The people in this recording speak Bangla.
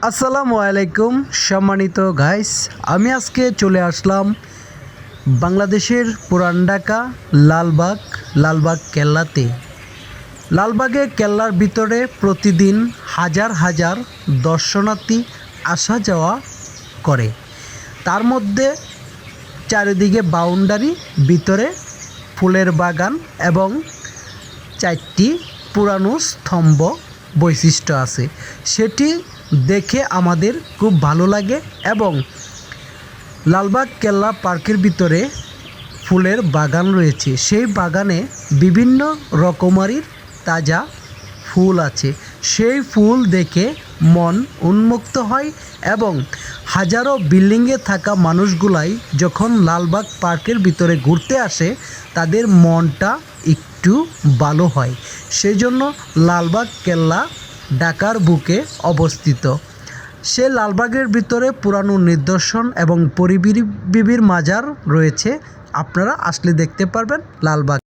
আসসালামু আলাইকুম সম্মানিত গাইস, আমি আজকে চলে আসলাম বাংলাদেশের পুরান ঢাকা লালবাগ কেল্লাতে। লালবাগে কেল্লার ভিতরে প্রতিদিন হাজার হাজার দর্শনার্থী আসা যাওয়া করে। তার মধ্যে চারিদিকে বাউন্ডারি, ভিতরে ফুলের বাগান এবং 4টি পুরানো স্তম্ভ বৈশিষ্ট্য আছে। সেটি দেখে আমাদের খুব ভালো লাগে এবং লালবাগ কেল্লা পার্কের ভিতরে ফুলের বাগান রয়েছে। সেই বাগানে বিভিন্ন রকমারির তাজা ফুল আছে। সেই ফুল দেখে মন উন্মুক্ত হয় এবং হাজারো বিল্ডিংয়ে থাকা মানুষগুলাই যখন লালবাগ পার্কের ভিতরে ঘুরতে আসে তাদের মনটা একটু ভালো হয়। সেই জন্য লালবাগ কেল্লা ঢাকার বুকে অবস্থিত। সে লালবাগের ভিতরে পুরানো নিদর্শন এবং পরিবিবির মাজার রয়েছে। আপনারা আসলে দেখতে পারবেন লালবাগ।